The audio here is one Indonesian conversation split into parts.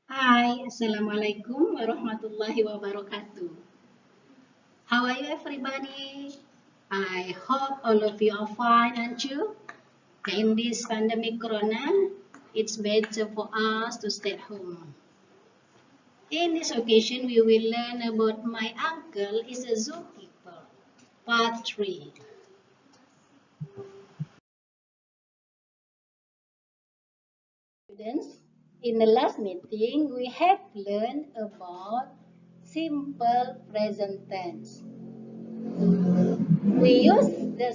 Hai, Assalamualaikum warahmatullahi wabarakatuh. How are you everybody? I hope all of you are fine, aren't you? In this pandemic corona, it's better for us to stay at home. In this occasion, we will learn about my uncle is a zookeeper, part 3. Students, in the last meeting, we have learned about simple present tense. We use the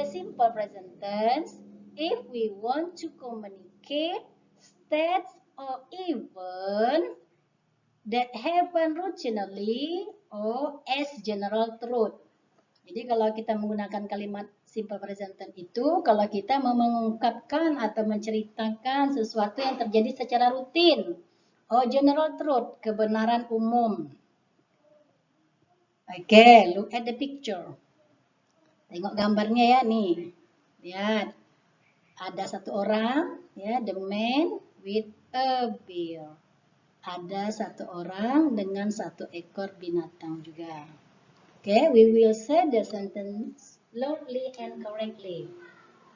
simple present tense if we want to communicate states or events that happen routinely or as general truth. Jadi kalau kita menggunakan kalimat simple present tense itu kalau kita mau mengungkapkan atau menceritakan sesuatu yang terjadi secara rutin. General truth, kebenaran umum. Okay, look at the picture. Tengok gambarnya ya nih. Lihat. Ada satu orang, ya, the man with a bear. Ada satu orang dengan satu ekor binatang juga. Okay, we will say the sentence loudly and correctly.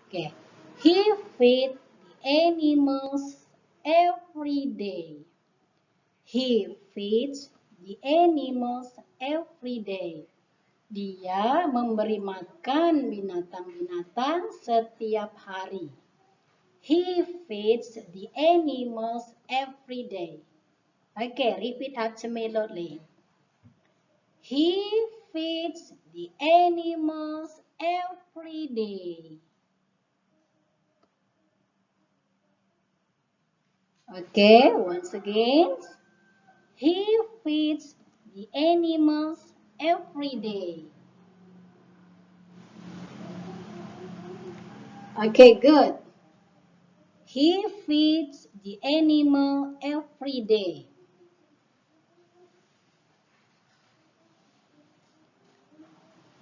Okay, he feed the animals every day. He feeds the animals every day. Dia memberi makan binatang-binatang setiap hari. He feeds the animals every day. Okay, repeat after me loudly. He feeds the animals every day. Okay, once again. He feeds the animals every day. Okay, good. He feeds the animal every day.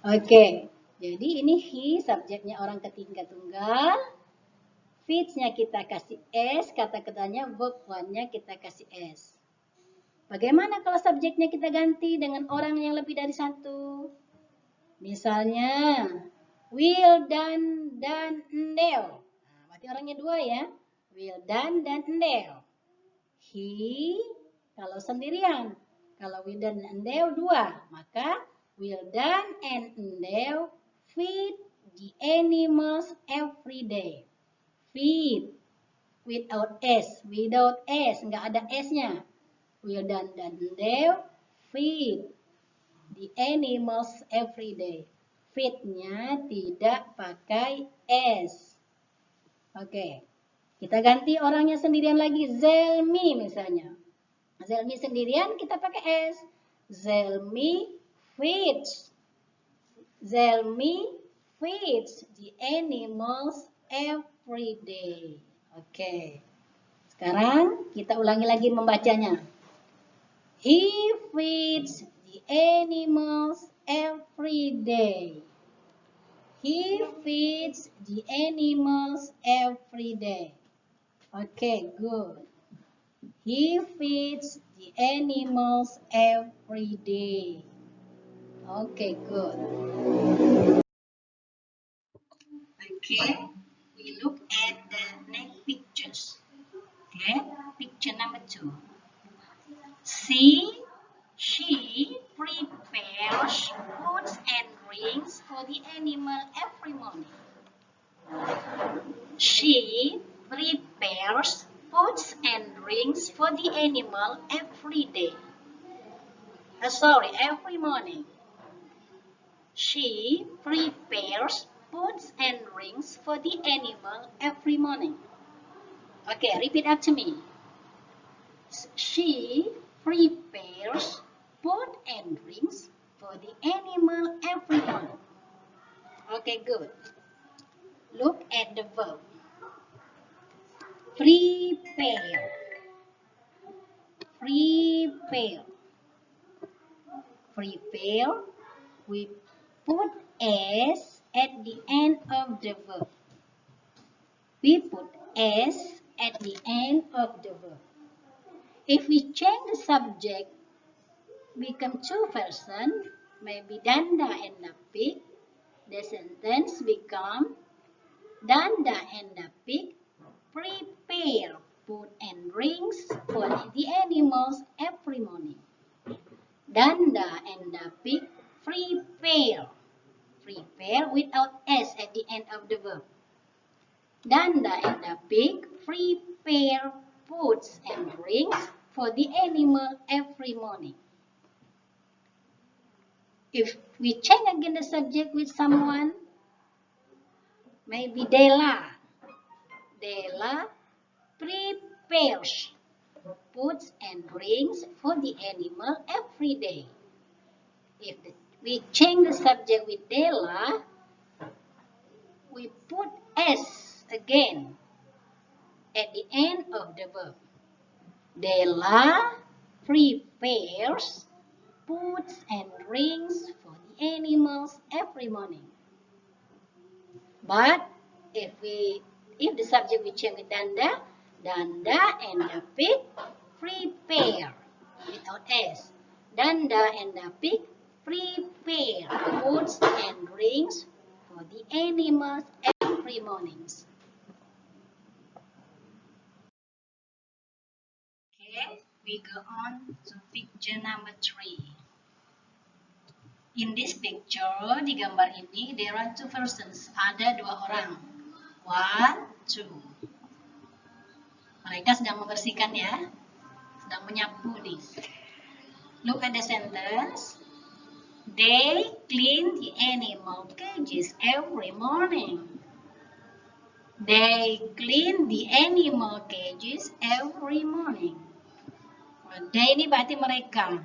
Oke, jadi ini he, subjeknya orang ketiga tunggal. Feeds-nya kita kasih S, kata kerjanya verb one-nya kita kasih S. Bagaimana kalau subjeknya kita ganti dengan orang yang lebih dari satu? Misalnya, Wildan dan Endel. Nah, berarti orangnya dua ya. Wildan dan Endel. He, kalau sendirian. Kalau Wildan dan Endel dua, maka Wildan and Endel feed the animals every day. Feed without S, nggak ada S-nya. Wildan dan Endel feed the animals every day. Feed-nya tidak pakai S. Oke, kita ganti orangnya sendirian lagi. Zelmi misalnya. Zelmi sendirian kita pakai S. Zelmi feeds. Zelmi feeds the animals every day. Oke. Sekarang kita ulangi lagi membacanya. He feeds the animals every day. He feeds the animals every day. Okay, good. He feeds the animals every day. Okay, good. Okay, we look at the next pictures. Okay, picture number 2. She prepares foods and drinks for the animal every morning. She prepares foods and drinks for the animal every day. Every morning. She prepares foods and drinks for the animal every morning. Okay, repeat after me. She prepares food and drinks for the animal every morning. Okay, good. Look at the verb. Prepare. Prepare. Prepare. We put S at the end of the verb. We put S at the end of the verb. If we change the subject, become two persons, maybe Danda and the pig, the sentence become Danda and the pig prepare food and drinks for the animals every morning. Danda and the pig prepare. Prepare without S at the end of the verb. Danda and the pig prepare foods and drinks for the animal every morning. If we change again the subject with someone, maybe Della. Della prepares foods and drinks for the animal every day. If we change the subject with Della, we put S again at the end of the verb. Della prepares foods and drinks for the animals every morning. But if the subject we change with Danda, Danda and the pig prepare without S. Danda and the pig prepare foods and drinks for the animals every morning. Okay, we go on to picture number 3. In this picture, di gambar ini, there are two persons. Ada dua orang. 1, 2. Mereka sedang membersihkan ya. Sedang menyapu nih. Look at the sentence. They clean the animal cages every morning. They clean the animal cages every morning. They ini berarti mereka.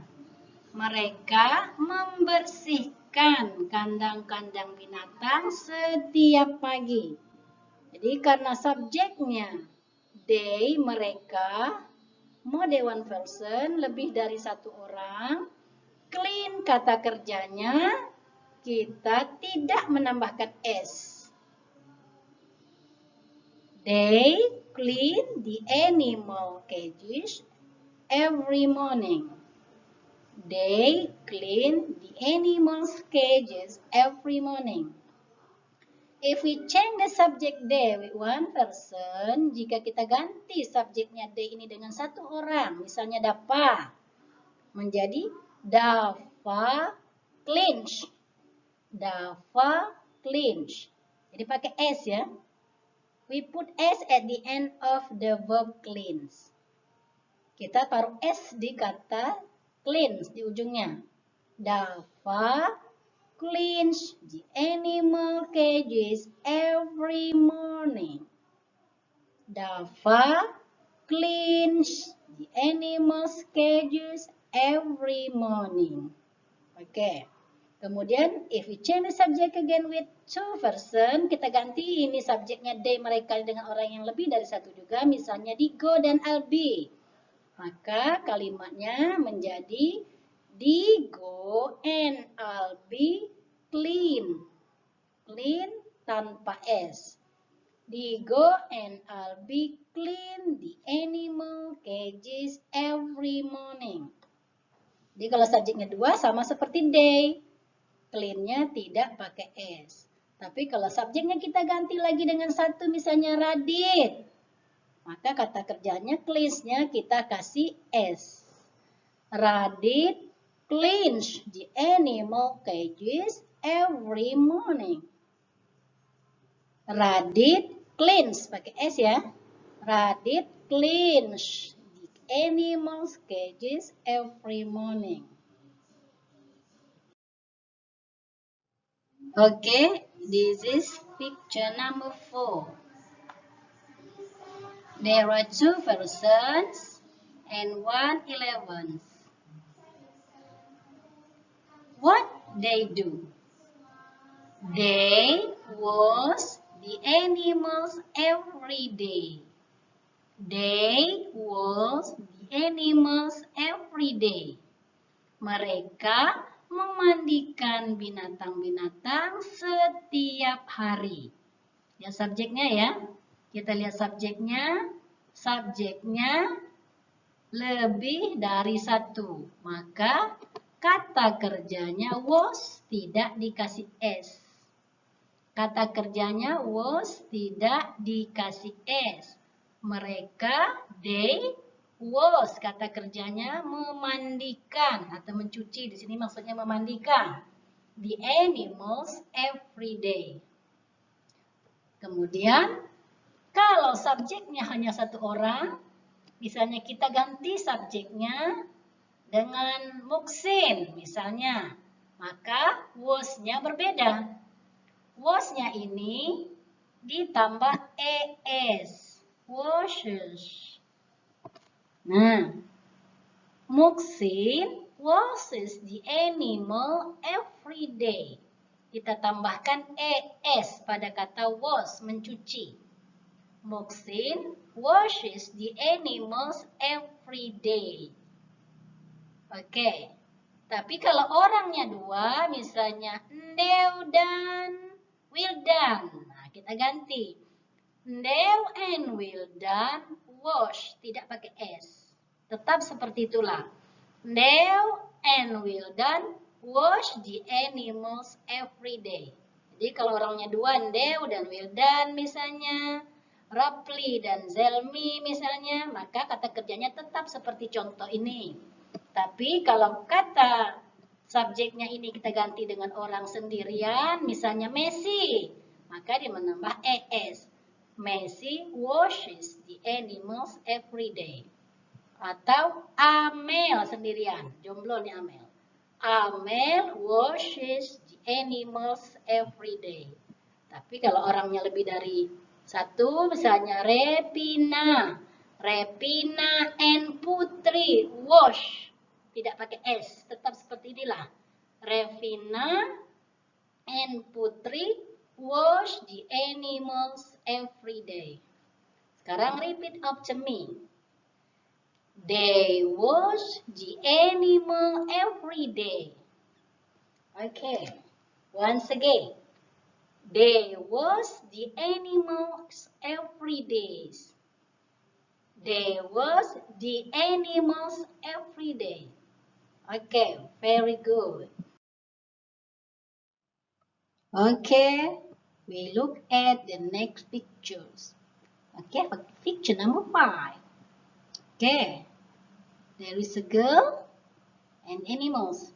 Mereka membersihkan kandang-kandang binatang setiap pagi. Jadi karena subjeknya they, mereka, more than one person, lebih dari satu orang, clean kata kerjanya, kita tidak menambahkan S. They clean the animal cages every morning. They clean the animals' cages every morning. If we change the subject they with one person, jika kita ganti subjeknya they ini dengan satu orang, misalnya Dapa, menjadi Dava cleans. Dava cleans. Jadi pakai S ya. We put S at the end of the verb cleans. Kita taruh S di kata cleans di ujungnya. Dava cleans the animal cages every morning. Dava cleans the animal's cages every morning. Okay. Kemudian, if we change the subject again with two person, kita ganti ini subjeknya they, mereka dengan orang yang lebih dari satu juga, misalnya Digo dan Albi. Maka kalimatnya menjadi Digo and Albi clean. Clean tanpa S. Digo and Albi clean the animal cages every morning. Jadi kalau subjeknya dua sama seperti they. Clean-nya tidak pakai S. Tapi kalau subjeknya kita ganti lagi dengan satu, misalnya Radit. Maka kata kerjanya cleans-nya kita kasih S. Radit cleans the animal cages every morning. Radit cleans, pakai S ya. Radit cleans the animal's cages every morning. Okay, this is picture number 4. There are two persons and one elephant. What they do? They wash the animals every day. They wash the animals every day. Mereka memandikan binatang-binatang setiap hari. Ya subjeknya ya. Kita lihat subjeknya. Subjeknya lebih dari satu. Maka kata kerjanya was tidak dikasih S. Kata kerjanya was tidak dikasih S. Mereka, they, was kata kerjanya memandikan atau mencuci. Di sini maksudnya memandikan. The animals every day. Kemudian, kalau subjeknya hanya satu orang, misalnya kita ganti subjeknya dengan Muksin misalnya, maka was-nya berbeda. Was-nya ini ditambah es, washes. Nah, Muksin washes the animal every day. Kita tambahkan es pada kata wash, mencuci. Muksin washes the animals every day. Oke. Tapi kalau orangnya dua, misalnya Ndew dan Wildan. Nah, kita ganti. Ndew and Wildan wash. Tidak pakai S. Tetap seperti itulah. Ndew and Wildan wash the animals every day. Jadi kalau orangnya dua, Ndew dan Wildan misalnya, Rapli dan Zelmi misalnya, maka kata kerjanya tetap seperti contoh ini. Tapi kalau kata subjeknya ini kita ganti dengan orang sendirian, misalnya Messi, maka dia menambah es. Messi washes the animals every day. Atau Amel sendirian, jomblo nih Amel. Amel washes the animals every day. Tapi kalau orangnya lebih dari satu, misalnya Repina. Repina and Putri wash. Tidak pakai S, tetap seperti inilah. Revina and Putri wash the animals every day. Sekarang repeat after me. They wash the animal every day. Okay, once again. They wash the animals every day. They wash the animals every day. Okay, very good. Okay, we look at the next pictures. Okay, picture number 5. Okay, there is a girl and animals.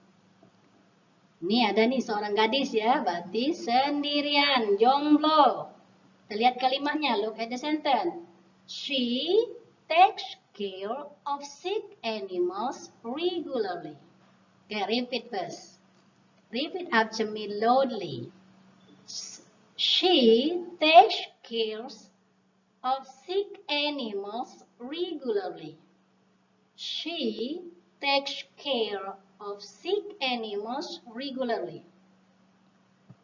Ini ada nih seorang gadis ya, berarti sendirian, jomblo. Kita lihat kalimatnya, look at the sentence. She takes care of sick animals regularly. Okay, repeat first. Repeat after me loudly. She takes care of sick animals regularly. She takes care of sick animals regularly.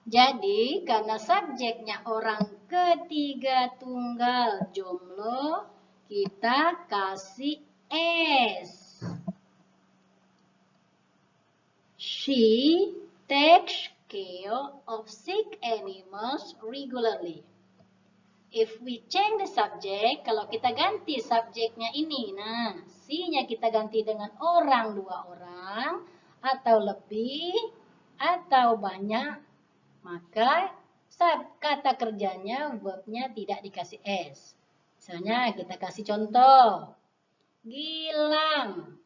Jadi, karena subjeknya orang ketiga tunggal jomblo, kita kasih S. She takes care of sick animals regularly. If we change the subject, kalau kita ganti subjeknya ini, nah, si-nya kita ganti dengan orang, dua orang, atau lebih, atau banyak, maka kata kerjanya, verbnya tidak dikasih S. Misalnya kita kasih contoh. Gilang.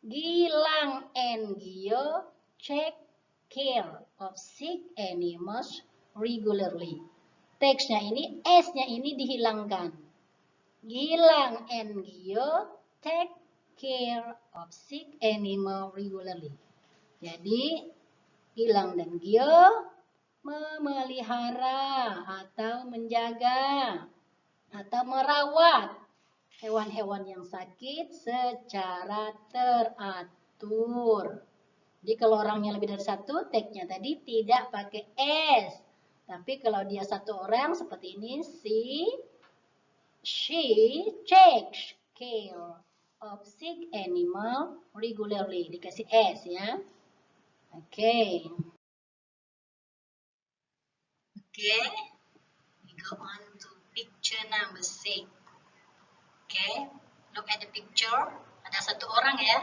Gilang and Gio take care of sick animals regularly. Teksnya ini, S-nya ini dihilangkan. Gilang and Gio take care of sick animal regularly. Jadi, Gilang dan Gio memelihara atau menjaga atau merawat hewan-hewan yang sakit secara teratur. Jadi kalau orangnya lebih dari satu, tag-nya tadi tidak pakai S. Tapi kalau dia satu orang seperti ini, she takes care of sick animal regularly. Dikasih S ya. Oke. Okay, we go on to picture number 6. Okay, look at the picture. Ada satu orang ya.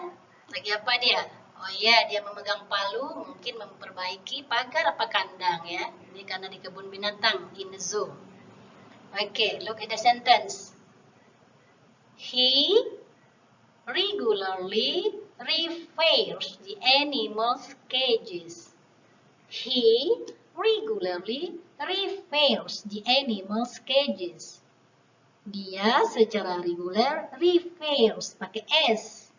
Lagi apa dia? Oh iya, dia memegang palu, mungkin memperbaiki pagar apa kandang ya. Ini karena di kebun binatang, in the zoo. Okay, look at the sentence. He regularly repairs the animals' cages. He regularly repairs the animals' cages. Dia secara reguler repairs pakai S.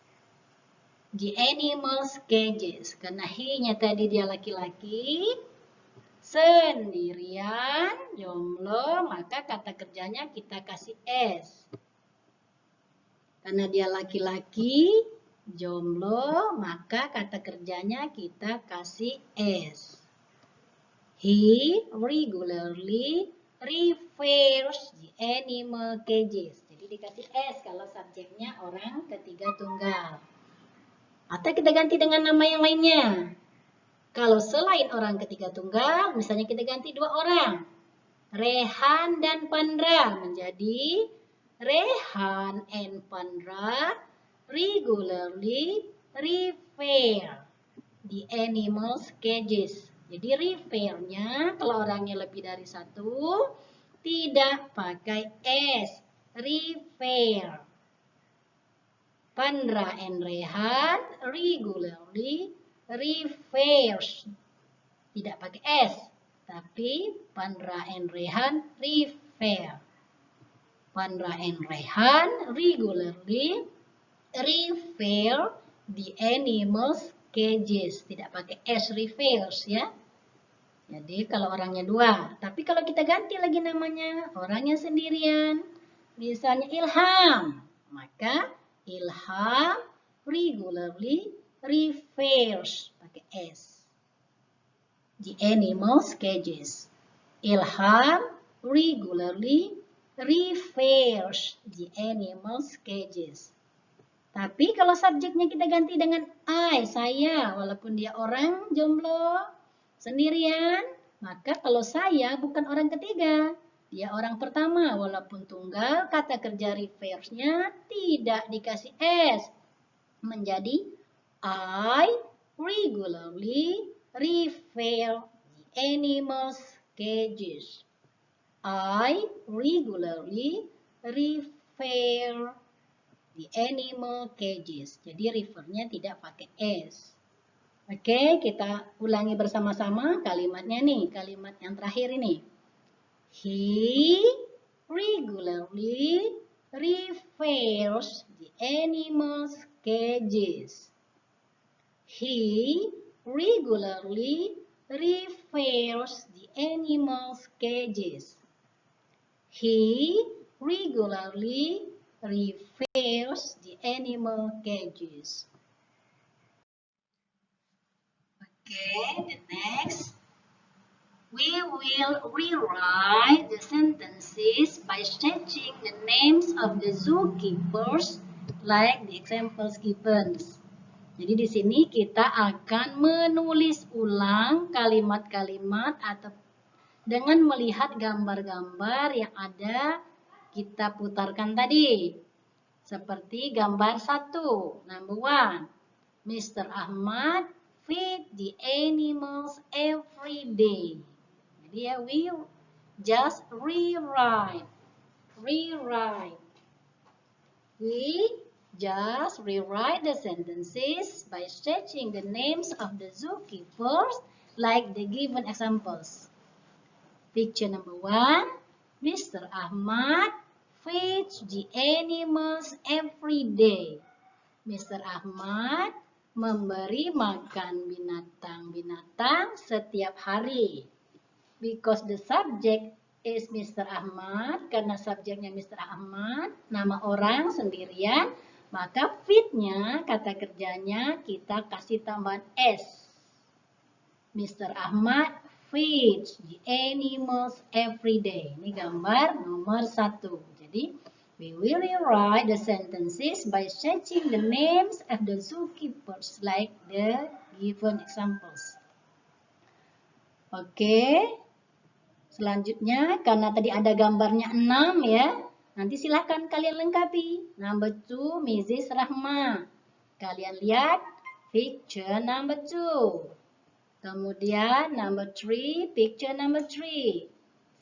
The animals' cages. Karena he-nya tadi dia laki-laki, sendirian, jomblo, maka kata kerjanya kita kasih S. Karena dia laki-laki, jomblo, maka kata kerjanya kita kasih S. He regularly repairs the animal cages. Jadi dikasih S kalau subjeknya orang ketiga tunggal. Atau kita ganti dengan nama yang lainnya. Kalau selain orang ketiga tunggal, misalnya kita ganti dua orang. Rehan dan Pandra menjadi Rehan and Pandra regularly repair the animals' cages. Jadi repair-nya kalau orangnya lebih dari satu tidak pakai S. Repair. Pandra and Rehan regularly repairs. Tidak pakai S. Tapi Pandra and Rehan repair. Pandra and Rehan regularly repair the animals' cages. Tidak pakai S, repairs ya. Jadi kalau orangnya dua. Tapi kalau kita ganti lagi namanya, orangnya sendirian. Misalnya Ilham. Maka Ilham regularly repairs. Pakai S. The animals' cages. Ilham regularly repairs the animals' cages. Tapi kalau subjeknya kita ganti dengan I, saya, walaupun dia orang jomblo, sendirian, maka kalau saya bukan orang ketiga, dia orang pertama, walaupun tunggal, kata kerja repairs-nya tidak dikasih S. Menjadi I regularly repair the animals' cages. I regularly repair the animal cages. Jadi refernya tidak pakai S. Oke, kita ulangi bersama-sama kalimatnya nih. Kalimat yang terakhir ini. He regularly repairs the animals' cages. He regularly repairs the animals' cages. He regularly repairs the animal cages. Okay, the next. We will rewrite the sentences by changing the names of the zookeepers like the examples given. Jadi di sini kita akan menulis ulang kalimat-kalimat atau dengan melihat gambar-gambar yang ada kita putarkan tadi. Seperti gambar 1, number 1. Mr. Ahmad feed the animals every day. Jadi ya, we just rewrite. We just rewrite the sentences by changing the names of the zookeepers like the given examples. Picture number 1, Mr. Ahmad feeds the animals every day. Mr. Ahmad memberi makan binatang-binatang setiap hari. Because the subject is Mr. Ahmad, karena subjeknya Mr. Ahmad, nama orang sendirian, maka feed-nya, kata kerjanya kita kasih tambahan S. Mr. Ahmad feeds the animals every day. Ini gambar nomor 1. Jadi, we will rewrite the sentences by changing the names of the zookeepers like the given examples. Oke. Selanjutnya, karena tadi ada gambarnya 6 ya. Nanti silakan kalian lengkapi. Number 2, Mrs. Rahma. Kalian lihat picture number 2. Kemudian number 3, picture number 3.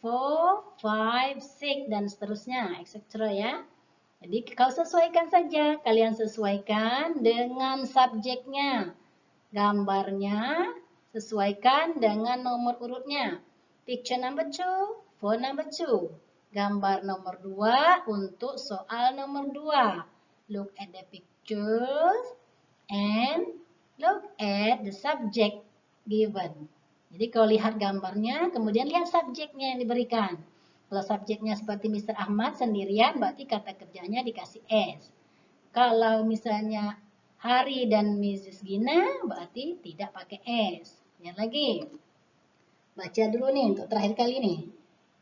4, 5, 6 dan seterusnya, etc. ya. Jadi kau sesuaikan saja, kalian sesuaikan dengan subjeknya. Gambarnya sesuaikan dengan nomor urutnya. Picture number 2 for number 2. Gambar nomor 2 untuk soal nomor 2. Look at the pictures and look at the subject given. Jadi kalau lihat gambarnya, kemudian lihat subjeknya yang diberikan. Kalau subjeknya seperti Mr. Ahmad sendirian, berarti kata kerjanya dikasih S. Kalau misalnya Hari dan Mrs. Gina, berarti tidak pakai S. Lihat lagi. Baca dulu nih untuk terakhir kali nih.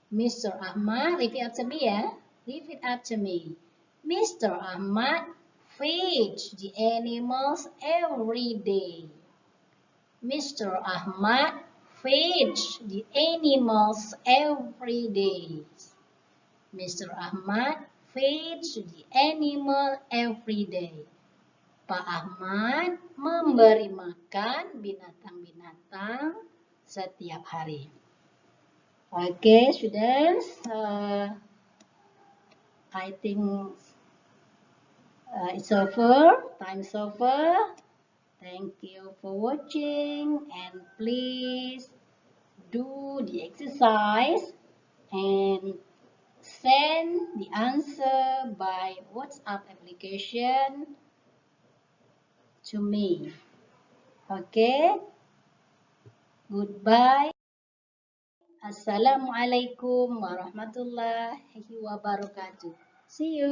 Mr. Ahmad, repeat after me ya. Repeat after me. Mr. Ahmad feeds the animals every day. Mr. Ahmad feeds the animals every day. Mr. Ahmad feeds the animal every day. Pak Ahmad memberi makan binatang-binatang setiap hari. Okay, students. I think it's over. Time's over. Thank you for watching, and please do the exercise and send the answer by WhatsApp application to me. Okay? Goodbye. Assalamualaikum warahmatullahi wabarakatuh. See you.